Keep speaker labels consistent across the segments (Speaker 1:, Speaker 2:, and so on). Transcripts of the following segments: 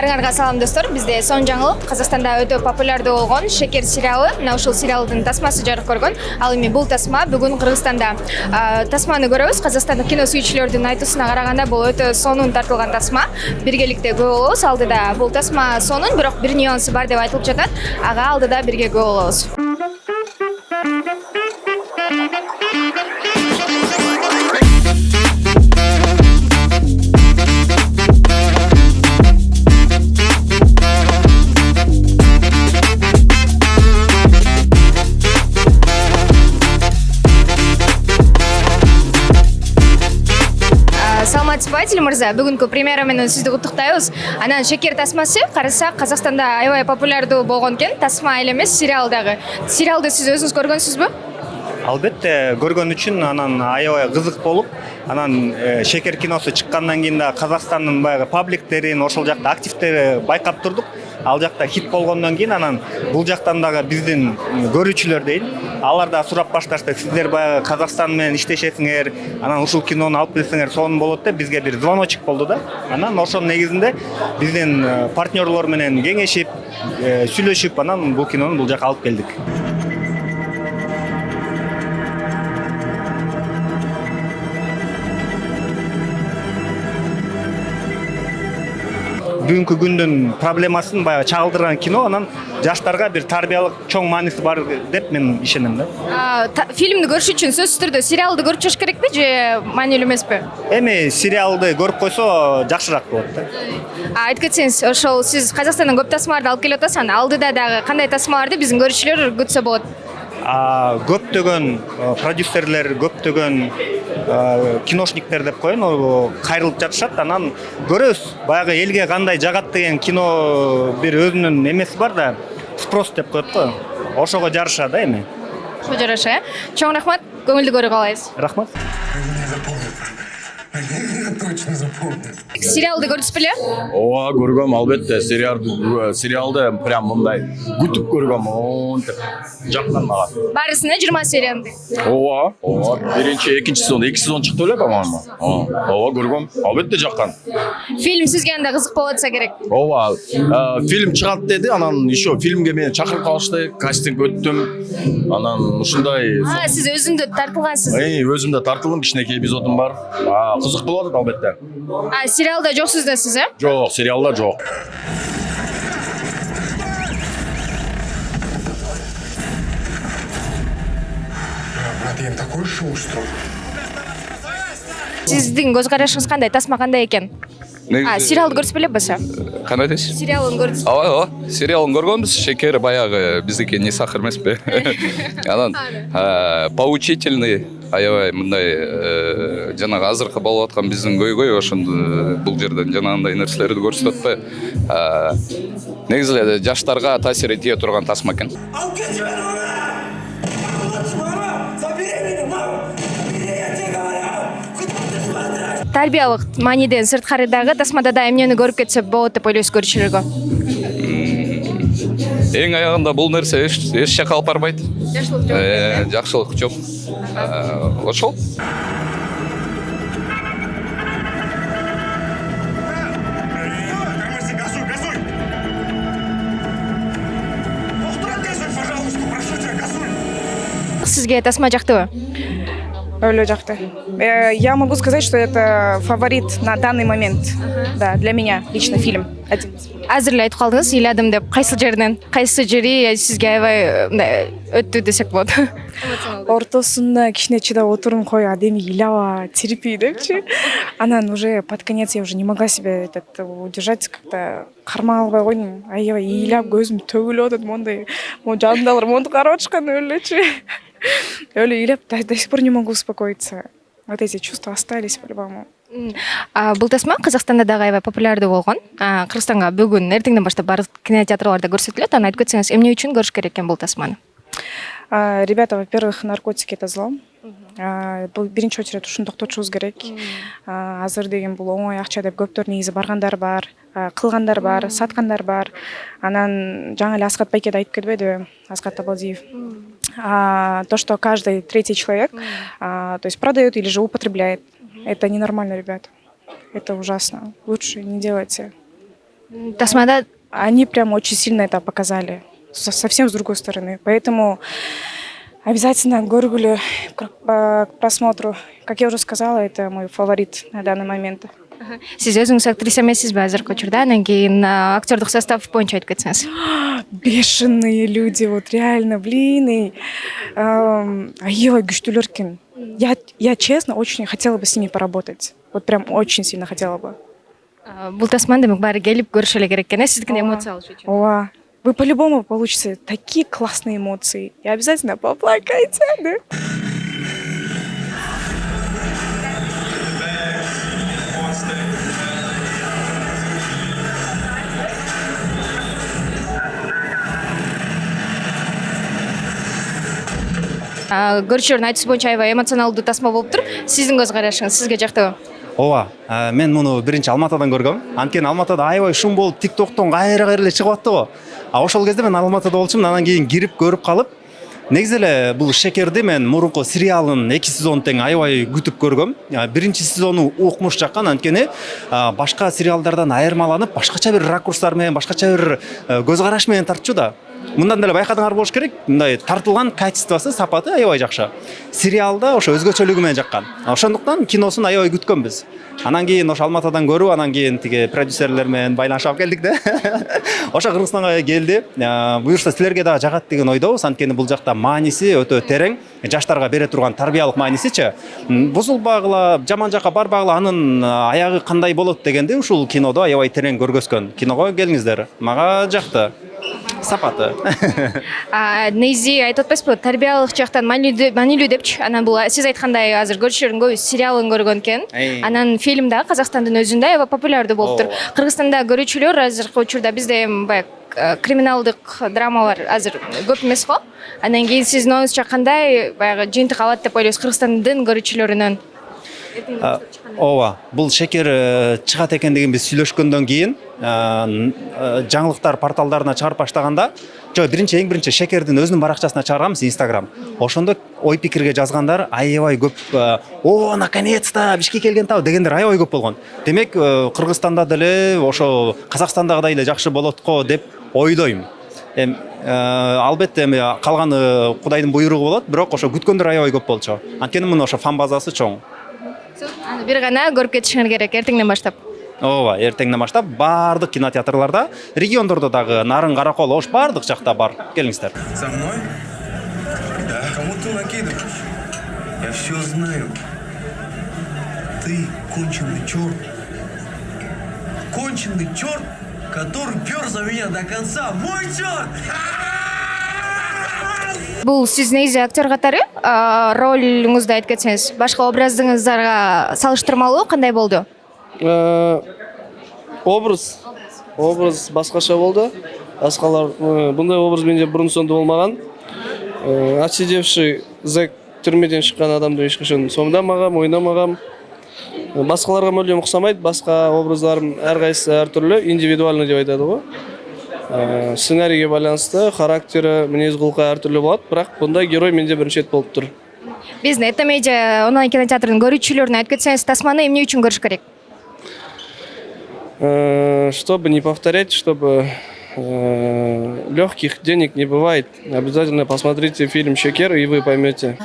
Speaker 1: Баарыңарга салам достор. Бизде сон жаңылык Казакстанда өтө популярдуу болгон Шекер сериалы. Мына ушул сериалдын тасмасы жарык көргөн. Ал эми бул тасма бүгүн Кыргызстанда. Тасманы көрөбүз. Казакстандык кино сүйүүчүлөрдүн айтуусуна караганда бул өтө сонун тартылган тасма. Биргеликте көп болобуз. Алдыда бул тасма сонун, бирок бир нюансы бар деп айтылып жатат. Ага алдыда бирге көп болобуз. Саламатсызбы, Тилим мырза. Бүгүнкү премьера менен сизди куттуктайбыз. Анан Шекер тасмасы карасак Казакстанда аябай популярдуу болгон экен. Тасма эле эмес, сериал дагы. Сериалды сиз өзүңүз көргөнсүзбү?
Speaker 2: Албетте көргөн үчүн анан аябай кызык болуп, анан Шекер киносу чыккандан кийин да Казакстандын баягы пабликтерин, ошол жакта активдери байкап турдук. Ал жакта хит болгондон кийин анан бул жактан дагы биздин көрүүчүлөр дейин, алар да сурап башташты. Сиздер баягы Казакстан менен иштешесиңер, анан ушул кинону алып келсеңер сонун болот деп бизге бир звоночек болду да. Анан ошонун негизинде биздин партнерлор менен кеңешип, сүйлөшүп, анан бул кинону бул жака алып келдик. Бүгүнкү күндүн проблемасын баягы чагылдырган кино, анан жаштарга бир тарбиялык чоң мааниси бар деп мен ишенем да.
Speaker 1: Фильмди көрүш үчүн сөзсүз түрдө сериалды көрүп чыгыш керекпи же маанилүү эмеспи?
Speaker 2: Эми сериалды көрүп койсо жакшыраак болот да.
Speaker 1: Айтып кетсеңиз, ошол сиз Казакстандан көп тасмаларды алып келип атасыз, алдыда дагы кандай тасмаларды биздин көрүүчүлөр күтсө болот?
Speaker 2: Көптөгөн продюсерлер, көптөгөн киношниктер деп коеюн, кайрылып жатышат. Анан көрөбүз, баягы элге кандай жагат деген кино бир өзүнүн эмеси бар да, спрос деп коет го. Ошого жараша да эми.
Speaker 1: Ошого жараша, чоң рахмат, көңүлдүү көрүп калайбыз.
Speaker 2: Рахмат.
Speaker 3: Точно запомнил.
Speaker 1: Сериалды көрдүңүз беле?
Speaker 3: Ооба, көргөм, албетте. Сериалды прям мындай күтүп көргөм. Жаккан мага.
Speaker 1: Барысына 20 серияны.
Speaker 3: Ооба. Биринчи, экинчи сезон, 2 сезон чыкты беле, по-моему. Ооба, көргөм. Албетте жаккан.
Speaker 1: Фильм сизге анда кызык болуп атса керек.
Speaker 3: Ооба. Фильм чыгат деди, анан еще фильмге мени чакырып калышты, кастинг өттүм. Анан ушундай.
Speaker 1: Сиз өзүндө тартылгансыз.
Speaker 3: Өзүм да тартылдым, кичинекей эпизодум бар. Кызык болот албетте.
Speaker 1: Сериалда жоксуз да сиз,
Speaker 3: Жок, сериалда жок.
Speaker 4: Брат, я им такое шоу устрою.
Speaker 1: Сиздин көз карашыңыз кандай, тасма кандай экен? Сериалды көрсөз беле баса?
Speaker 5: Кандай дейсиз?
Speaker 1: Сериалын көрдүңүз.
Speaker 5: Ооба, сериалын көргөнбүз. Шекер баягы биздики не сахар эмеспи. Анан поучительный, аябай мындай жанагы азыркы болуп аткан биздин көйгөй ошондо бул жерден жанагындай нерселерди көрсөтөт атпайбы. Негизи эле жаштарга таасир этие турган тасма экен.
Speaker 1: Тарбиялык мааниден сырткары тасмада да эмнени көрүп кетсе болот деп ойлойсуз көрүүчүлөргө?
Speaker 5: Эң аягында бул нерсе эч жака алып барбайт.
Speaker 1: Жакшылык жок.
Speaker 5: Жакшылык жок. Ошол.
Speaker 1: Сизге тасма жактыбы?
Speaker 6: Оле жакты. Я могу сказать, что это фаворит на данный момент. Да, для меня лично фильм.
Speaker 1: Азыр эле айтып калдыңыз, ыйладым деп. Кайсы жери сизге аябай өттү десек болот?
Speaker 6: Ортосунда кичине чыдап отурдум, кой адеми ыйлаба, терпи депчи. Анан уже под конец я уже не могла себя удержать, как-то кармай албай койдум. Аябай ыйлап, көзүм төгүлүп атат, мондай. Жанымдагылар монтип карап атышкан элечи. Оля ыйлап, до сих пор не могу успокоиться. Вот эти чувства остались по-любому.
Speaker 1: Бул тасма Казакстанда дагы аябай популярдуу болгон. Кыргызстанга бүгүн эртеңден баштап баардык кинотеатрларда көрсөтүлөт. Аны айтып кетсеңиз, эмне үчүн көрүш керек экен бул тасманы?
Speaker 6: Ребята, во-первых, наркотики это зло. Бул биринчи очередь ушуну токтотушубуз керек. Азыр деген бул оңой акча деп көптөр негизи баргандар бар, кылгандар бар, саткандар бар. Анан жаңы эле Аскат Байке да айтып кетпедиби? Аскат Табалдиев. То, что каждый третий человек, то есть продает или же употребляет, это ненормально, ребят. Это ужасно. Лучше не делайте.
Speaker 1: Тасмада
Speaker 6: Они прям очень сильно это показали. Совсем с другой стороны. Поэтому обязательно Горгулю к просмотру. Как я уже сказала, это мой фаворит на данный момент.
Speaker 1: сиз өзүңүз актриса эмессизби азыркы учурда? Анан кийин актердук состав боюнча айтып кетсеңиз.
Speaker 6: Бешеные люди, вот реально, блин. И, аябай күчтүүлөр экен. Я честно очень хотела бы с ними поработать. Вот прям очень сильно хотела бы.
Speaker 1: Бул тасманы демек баары келип көрүшө эле керек экен, сиздикин эмоция алыш үчүн.
Speaker 6: Ооба. Вы по-любому получите такие классные эмоции. И обязательно поплакайте, да?
Speaker 1: Көрүүчүлөрдүн айтуусу боюнча аябай эмоционалдуу тасма болуптур. Сиздин көз карашыңыз сизге жактыбы?
Speaker 2: ооба мен муну биринчи Алматадан көргөм. Анткени Алматада аябай шум болуп тиктоктон кайра эле чыгып аттı го. Ошол кезде мен Алматада болчумун, анан кийин кирип көрүп калып, негизи эле бул Шекерди мен мурунку сериалын 2 сезон тең аябай күтүп көргөм. Биринчи сезону укмуш жаккан, анткени башка сериалдардан айырмаланып, башкача бир ракурстар менен, башкача бир көз караш менен тартчу да. Мындан деле байкадыңар болуш керек, мындай тартылган качествосы, сапаты аябай жакшы. Сериалда ошо өзгөчөлүгү менен жаккан. Ошондуктан киносун аябай күткөнбүз. Анан кийин ошо Алматадан көрүп, анан кийин тиги продюсерлер менен байланышып келдик да. Ошо Кыргызстанга келди. Буюрса силерге дагы жагат деген ойдобуз, анткени бул жакта мааниси өтө терең, жаштарга бере турган тарбиялык маанисичи. Бузулбагыла, жаман жакка барбагыла, анын аягы кандай болот дегенди ушул кинодо аябай терең көргөзгөн. Киного келиңиздер. Мага жакты. Сапаты.
Speaker 1: Негизи айтып атпайсызбы, тарбиялык жактан маанилүү депчи. Анан бул сиз айткандай азыр көрүүчүлөрдүн көбү сериалын көргөн экен. Анан фильм дагы Казакстандын өзүндө аябай популярдуу болуптур. Кыргызстанда көрүүчүлөр азыркы учурда бизде баягы криминалдык драмалар азыр көп эмес го. Анан кийин сиздин оюңузча кандай баягы жыйынтык алат деп ойлойсуз Кыргызстандын көрүүчүлөрүнөн?
Speaker 2: Ооба, бул Шекер чыгат экендигин биз сүйлөшкөндөн кийин жаңылыктар порталдарына чыгарып баштаганда, эң биринчи Шекердин өзүнүн баракчасына чыгарганбыз, Instagram. Ошондо ой пикирге жазгандар аябай көп. О, наконец-то Бишкек келген тау дегендер аябай көп болгон. Демек, Кыргызстанда деле ошо Казакстандагыдай эле жакшы болот го деп ойлойм. Албетте калганы Кудайдын буйругу болот, бирок ошо күткөндөр аябай көп болчу. Анткени муну ошо фан базасы чоң.
Speaker 1: Аны бир гана көрүп кетишиңер керек эртеңден баштап.
Speaker 2: Ооба, эртеңден баштап баардык кинотеатрларда, региондордо дагы, Нарын, Каракол, Ош баардык жакта бар. Келиңиздер.
Speaker 4: За мной? Да, кому ты накидываешь? Я все знаю. Ты конченый черт. Конченый черт, который пер за меня до конца. Мой черт!
Speaker 1: Бул сиз негизи актер катары ролуңузду айтып кетсеңиз, башка образыңыздарга салыштырмалуу кандай болду?
Speaker 7: Образ башкача болду. Башкалар мындай образ менде бурун соңду болмаган. Отсидевший зэк түрмөдөн чыккан адамды эч качан сомдамагам, ойнамагам. Башкаларга мүлдем окшомойт, башка образдарым ар кайсы ар түрлүү, индивидуальный деп айтады го. Сценарийге байланыштуу, характери, мүнөз-кулку ар түрлүү болот, бирок мындай герой менде биринчи болуп тур.
Speaker 1: Биздин Этамедиа онлайн кинотеатрынын көрүүчүлөрүнө айтып кетсеңиз, Тасманы эмне үчүн көрүш керек?
Speaker 7: Чтобы не повторять, чтобы легких денег не бывает. Обязательно посмотрите фильм «Шекер», и вы поймете.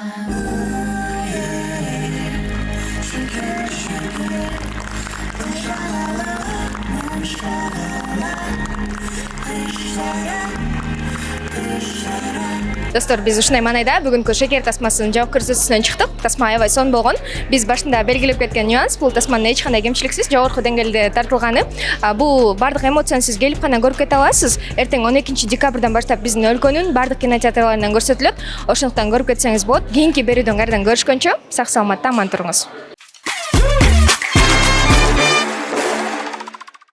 Speaker 1: Достор, биз ушундай маанайда бүгүнкү Шекер тасмасынын жабык көрсөтүүсүнөн чыктык. Тасма аябай сонун болгон. Биз башында белгилеп кеткен нюанс, бул тасманын эч кандай кемчиликсиз жогорку деңгээлде тартылганы. Бул бардык эмоцияны сиз келип гана көрүп кете аласыз. Эртең 12 декабрдан баштап биздин өлкөнүн бардык кинотеатрларынан көрсөтүлөт. Ошондуктан көрүп кетсеңиз болот. Кийинки берүүдөн кайрадан көрүшкөнчө сак саламатта аман туруңуз.